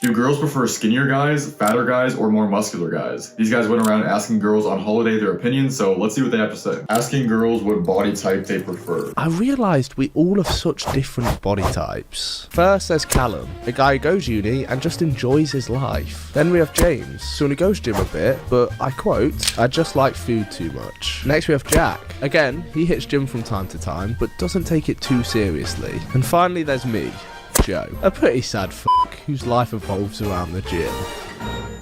Do girls prefer skinnier guys, fatter guys, or more muscular guys? These guys went around asking girls on holiday their opinions, so let's see what they have to say. Asking girls what body type they prefer. I realised we all have such different body types. First there's Callum, a guy who goes uni and just enjoys his life. Then we have James, someone who goes gym a bit, but I quote, I just like food too much. Next we have Jack. Again, he hits gym from time to time, but doesn't take it too seriously. And finally there's me, Joe, a pretty sad whose life evolves around the gym.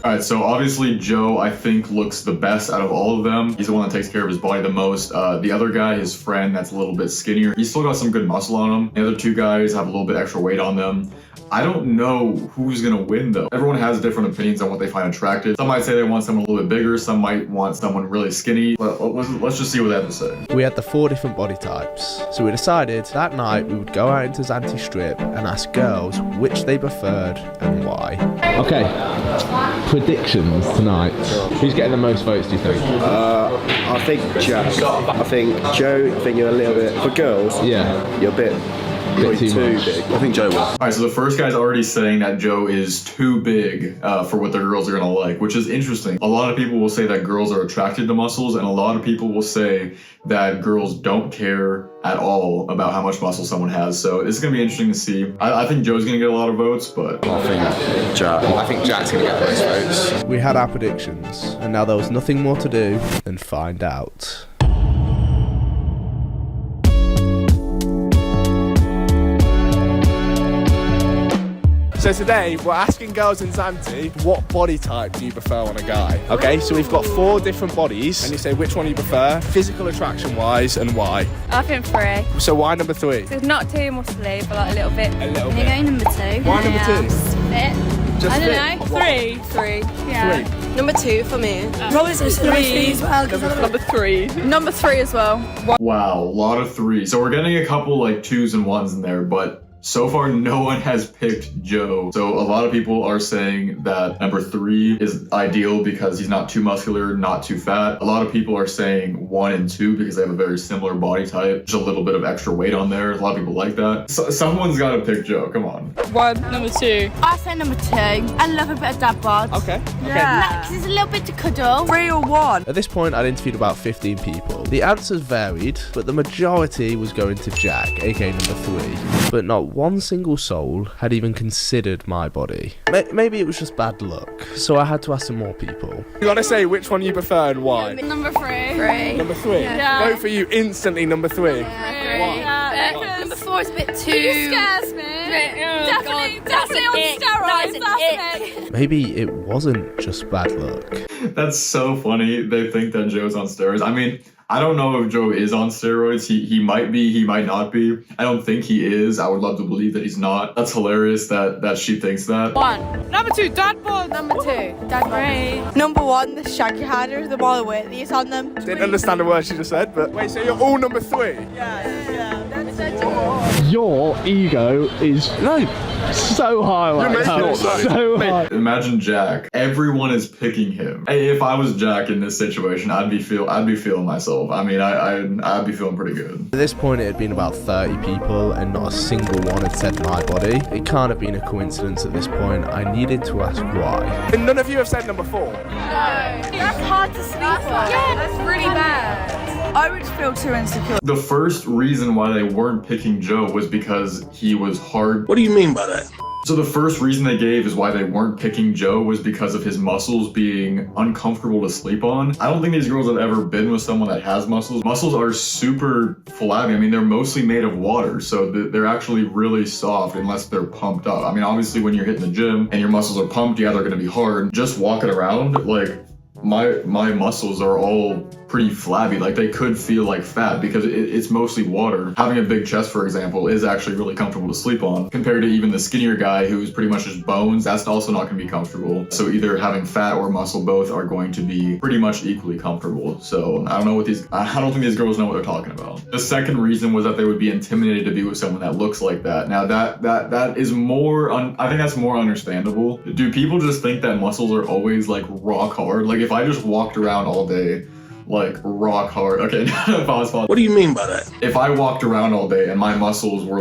Alright, so obviously Joe, I think, looks the best out of all of them. He's the one that takes care of his body the most. The other guy, his friend, that's a little bit skinnier. He's still got some good muscle on him. The other two guys have a little bit extra weight on them. I don't know who's gonna win though. Everyone has different opinions on what they find attractive. Some might say they want someone a little bit bigger, some might want someone really skinny. Let's just see what they have to say. We had the 4 different body types, so we decided that night we would go out into Zante Strip and ask girls which they preferred and why. Okay, predictions tonight. Who's getting the most votes, do you think? I think Jack. I think Joe, I think you're a little bit, for girls, Yeah. you're a bit Too much. big. I think Joe will. Alright, so the first guy's already saying that Joe is too big for what the girls are gonna like, which is interesting. A lot of people will say that girls are attracted to muscles, and a lot of people will say that girls don't care at all about how much muscle someone has. So this is gonna be interesting to see. I think Joe's gonna get a lot of votes, but I think Jack. I think Jack's gonna get the most votes. We had our predictions, and now there was nothing more to do than find out. So today, we're asking girls in Zante, what body type do you prefer on a guy? Okay, so we've got 4 different bodies, and you say which one you prefer, physical attraction-wise, and why. I think 3. So why number 3? It's not too muscly, but like a little bit. A little You're bit. going number 2. Why number 2? Fit. Just I fit. don't know. 3. 3. Yeah. 3. Number 2 for me. Probably so number 3 as well. Number 3. Number 3 as well. wow, a lot of 3s. So we're getting a couple like 2s and 1s in there, but so far, no one has picked Joe. So a lot of people are saying that number 3 is ideal because he's not too muscular, not too fat. A lot of people are saying 1 and 2 because they have a very similar body type. Just a little bit of extra weight on there. A lot of people like that. So someone's got to pick Joe. Come on. 1. Number 2. I say number 2. I love a bit of dad bod. Okay. Because there's a little bit to cuddle. 3 or 1? At this point, I'd interviewed about 15 people. The answers varied, but the majority was going to Jack, aka number 3. But not one single soul had even considered my body. Maybe it was just bad luck, so I had to ask some more people. You gotta say which one you prefer and why. Number 3. 3. Number 3? Yeah. Vote for you instantly, number 3. Yeah. Number 4 is a bit too... It scares me. Definitely on steroids. That's an ick. Maybe it wasn't just bad luck. That's so funny. They think that Joe's on steroids. I mean, I don't know if Joe is on steroids. He might be, he might not be. I don't think he is. I would love to believe that he's not. That's hilarious that she thinks that. 1. Number 2. Dad bod. Number 2. Dad bod. Number 1, the shaggy hiders, the more the weight that is on them. Didn't understand a word she just said, but... Wait, so you're all number 3? Yeah. Your ego is so high right now. So high. Imagine Jack. Everyone is picking him. Hey, if I was Jack in this situation, I'd be feeling myself. I mean, I'd be feeling pretty good. At this point, it had been about 30 people, and not a single one had said my body. It can't have been a coincidence at this point. I needed to ask why. And none of you have said number 4. No. That's hard to sleep on. Yeah, that's really bad. I would feel too insecure. The first reason why they weren't picking Joe was because he was hard. What do you mean by that? So the first reason they gave is why they weren't picking Joe was because of his muscles being uncomfortable to sleep on. I don't think these girls have ever been with someone that has muscles. Muscles are super flabby. I mean, they're mostly made of water, so they're actually really soft unless they're pumped up. I mean, obviously when you're hitting the gym and your muscles are pumped, yeah, they're gonna be hard. Just walking around, like, my muscles are all pretty flabby. Like, they could feel like fat because it's mostly water. Having a big chest, for example, is actually really comfortable to sleep on compared to even the skinnier guy who's pretty much just bones. That's also not going to be comfortable. So either having fat or muscle, both are going to be pretty much equally comfortable. So I don't know I don't think these girls know what they're talking about. The second reason was that they would be intimidated to be with someone that looks like that. Now that is more, I think that's more understandable. Do people just think that muscles are always like rock hard? Like, if I just walked around all day like rock hard. Okay, pause. What do you mean by that? If I walked around all day and my muscles were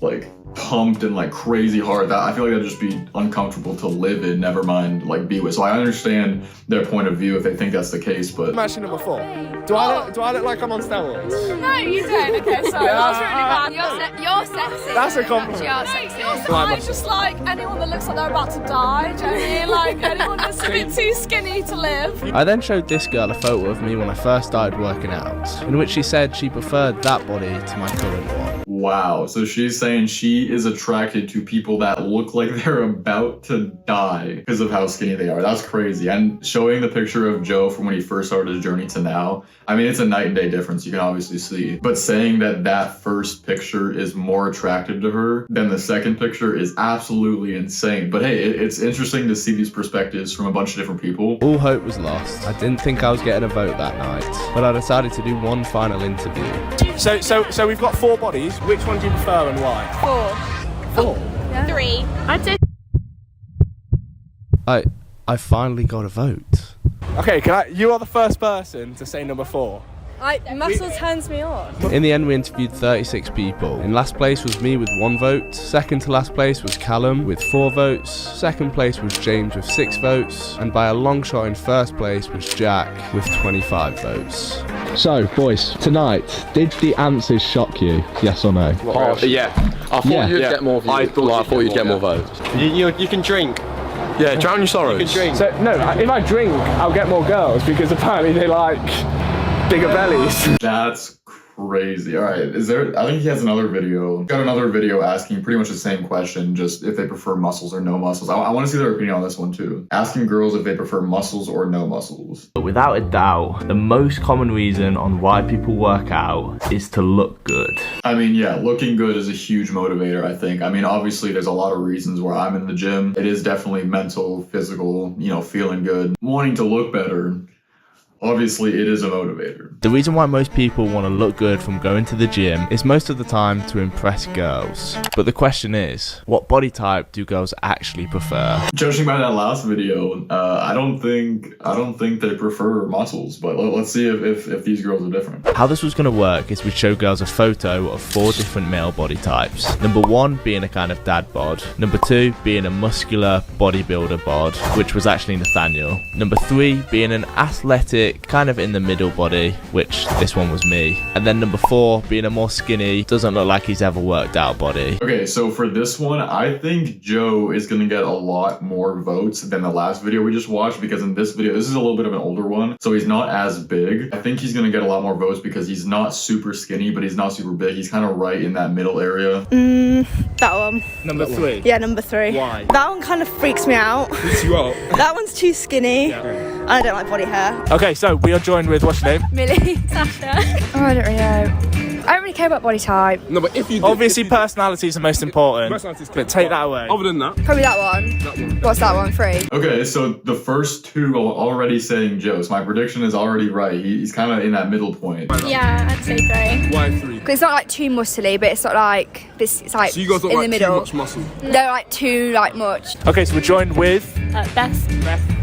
like pumped and like crazy hard, that I feel like that'd just be uncomfortable to live in, never mind like be with. So I understand their point of view if they think that's the case, but I'm actually number 4. Do I look like I'm on steroids? No, you don't. Okay, sorry. That's really bad. You're sexy. That's a compliment. You're sexy. I just like anyone that looks like they're about to die. Do you know what I mean? Like anyone that's a bit too skinny to live. I then showed this girl a photo of me when I first started working out, in which she said she preferred that body to my current one. wow. So she's saying she is attracted to people that look like they're about to die because of how skinny they are. That's crazy. And showing the picture of Joe from when he first started his journey to now, I mean, it's a night and day difference, you can obviously see. But saying that that first picture is more attractive to her than the second picture is absolutely insane. But hey, it's interesting to see these perspectives from a bunch of different people. All hope was lost. I didn't think I was getting a vote that night, but I decided to do one final interview. So we've got 4 bodies. Which one do you prefer and why? 4. Yeah. 3. I'd say. I finally got a vote. Okay, you are the first person to say number 4. Muscle turns me on. In the end, we interviewed 36 people. In last place was me with 1 vote. Second to last place was Callum with 4 votes. Second place was James with 6 votes. And by a long shot in first place was Jack with 25 votes. So, boys, tonight, did the answers shock you? Yes or no? Yeah. I thought you'd get more views. I thought you'd get more votes. You can drink. Yeah, drown your sorrows. You can drink. So, no, if I drink, I'll get more girls because apparently they like bigger bellies. That's crazy. All right, I think he has another video. Got another video asking pretty much the same question, just if they prefer muscles or no muscles. I want to see their opinion on this one too. Asking girls if they prefer muscles or no muscles. But without a doubt, the most common reason on why people work out is to look good. I mean, yeah, looking good is a huge motivator, I think. I mean, obviously there's a lot of reasons where I'm in the gym. It is definitely mental, physical, feeling good, wanting to look better. Obviously, it is a motivator. The reason why most people want to look good from going to the gym is most of the time to impress girls. But the question is, what body type do girls actually prefer? Judging by that last video, I don't think they prefer muscles, but let's see if these girls are different. How this was going to work is we'd show girls a photo of 4 different male body types. Number 1 being a kind of dad bod. Number 2 being a muscular bodybuilder bod, which was actually Nathaniel. Number 3 being an athletic, kind of in the middle body, which this one was me. And then number 4 being a more skinny, doesn't look like he's ever worked out body. Okay, so for this one, I think Joe is gonna get a lot more votes than the last video we just watched, because in this video, this is a little bit of an older one, so he's not as big. I think he's gonna get a lot more votes because he's not super skinny, but he's not super big. He's kind of right in that middle area. That one. Number 3? Yeah, number 3. Why? That one kind of freaks me out. Freaks you out? That one's too skinny. Yeah. I don't like body hair. Okay, so we are joined with, what's your name? Millie. Sasha. Oh, I don't really know. I don't really care about body type. No, but if you did, Obviously, personality is the most important. But take that away. Other than that, Probably that one. What's that one? 3. Okay, so the first 2 are already saying Joe, so my prediction is already right. He's kind of in that middle point. Yeah, I'd say 3. why 3? Because it's not like too muscly, but it's not like this. It's like So you guys don't in like the too middle. much muscle. They're like too much. Okay, so we're joined with Beth.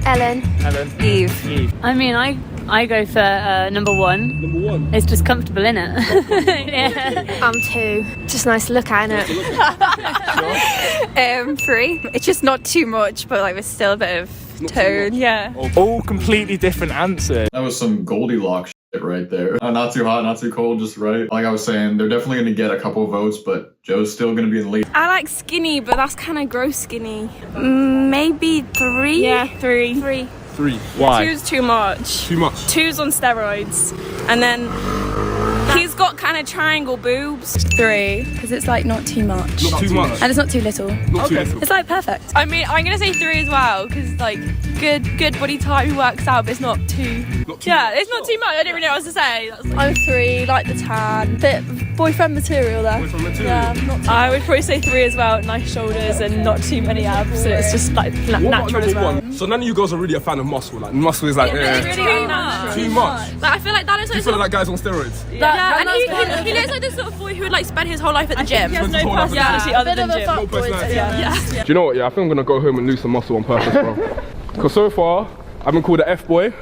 Ellen. Ellen. Eve. I mean, I go for number 1. Number 1. It's just comfortable, innit? Yeah. I'm 2. Just nice to look at, innit? 3. It's just not too much, but like there's still a bit of tone. Yeah. all completely different answers. That was some Goldilocks shit right there. Not too hot, not too cold, just right. Like I was saying, they're definitely going to get a couple of votes, but Joe's still going to be in the lead. I like skinny, but that's kind of gross skinny. Maybe 3? Yeah, 3. 3. 3. Why? 2's too much. Too much. 2's on steroids. And then he's got kind of triangle boobs. 3, because it's like not too much. Not too much. And it's not too little. Not too little. It's like perfect. I mean, I'm going to say 3 as well, because like good body type who works out, but it's not too... it's not too much. I didn't really know what else to say. I'm 3, like the tan. Bit boyfriend material there. Boyfriend material. Yeah, not too I would probably say 3 as well. Nice shoulders and not too many abs. So it's just like What about natural as number well. 1? So none of you girls are really a fan of muscle. Like muscle is like It's really unnatural. too much. Like, I feel like that is You like feel like that guy's on steroids. and he looks like the sort of boy who would like spend his whole life at the gym. He has no personality other than gym. No personality. Yeah. Do you know what? Yeah, I think I'm gonna go home and lose some muscle on purpose, bro. Because so far, I've been called an F-boy,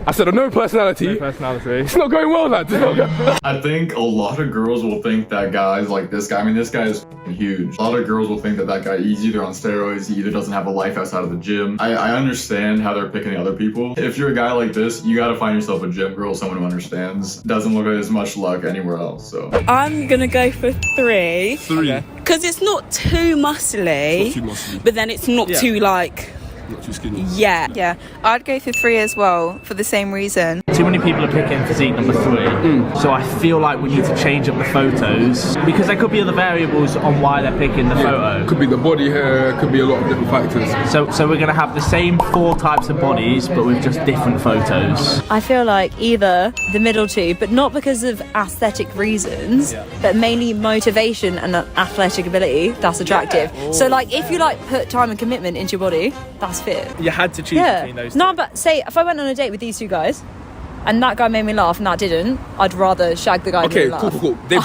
I said, no personality. No personality. It's not going well, lad. It's not going well. I think a lot of girls will think that guys like this guy, I mean, this guy is huge. A lot of girls will think that that guy, he's either on steroids, he either doesn't have a life outside of the gym. I understand how they're picking other people. If you're a guy like this, you gotta find yourself a gym girl, someone who understands. Doesn't look at as much luck anywhere else, so. I'm gonna go for 3. 3. Because it's not too muscly, but then it's not too like... Not too skinny. Yeah, I'd go for 3 as well for the same reason. Too many people are picking physique number 3, so I feel like we need to change up the photos because there could be other variables on why they're picking the photo. Could be the body hair, could be a lot of different factors. So we're gonna have the same 4 types of bodies, but with just different photos. I feel like either the middle two, but not because of aesthetic reasons, but mainly motivation and athletic ability. That's attractive. So like, if you like put time and commitment into your body, that's fit. You had to choose between those two. No, but say if I went on a date with these 2 guys and that guy made me laugh and that didn't, I'd rather shag the guy who made me laugh. Cool. They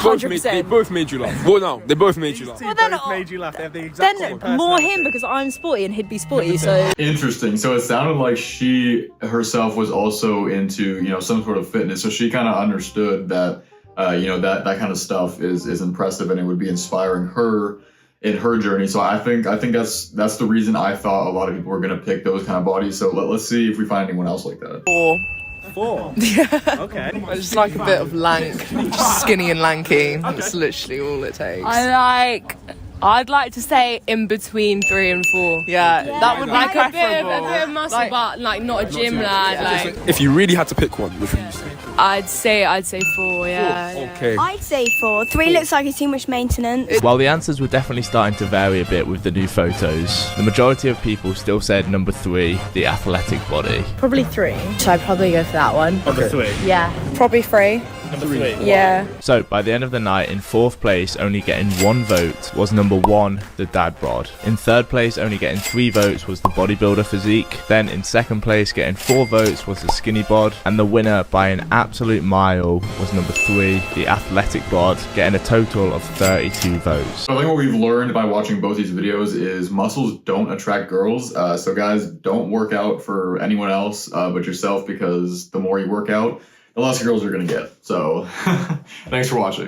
both made you laugh. Well, no, they both made you laugh. Well, then, made you laugh. They have the exact same then more personality. him because I'm sporty and he'd be sporty, so... Interesting. So it sounded like she herself was also into, you know, some sort of fitness. So she kind of understood that, you know, that kind of stuff is impressive and it would be inspiring her in her journey. So I think that's the reason I thought a lot of people were gonna pick those kind of bodies. So let's see if we find anyone else like that. 4. Okay. I just like a bit of lank, just skinny and lanky. That's literally all it takes. I'd like to say in between 3 and 4. Yeah, that would be preferable. A bit of muscle, but like not a gym lad. Like If you really had to pick one, which would you say? I'd say 4. Yeah. Okay. I'd say 4. 3 looks like it's too much maintenance. While the answers were definitely starting to vary a bit with the new photos, the majority of people still said number 3, the athletic body. Probably 3. So I'd probably go for that one. Number 3. Yeah. Probably 3. Number 3. Yeah. So by the end of the night, in 4th place, only getting 1 vote was number 1, the dad bod. In 3rd place, only getting 3 votes was the bodybuilder physique. Then in 2nd place, getting 4 votes was the skinny bod. And the winner by an absolute mile was number 3, the athletic bod, getting a total of 32 votes. So I think what we've learned by watching both these videos is muscles don't attract girls. So guys, don't work out for anyone else but yourself, because the more you work out, the less girls you're gonna get. So thanks for watching.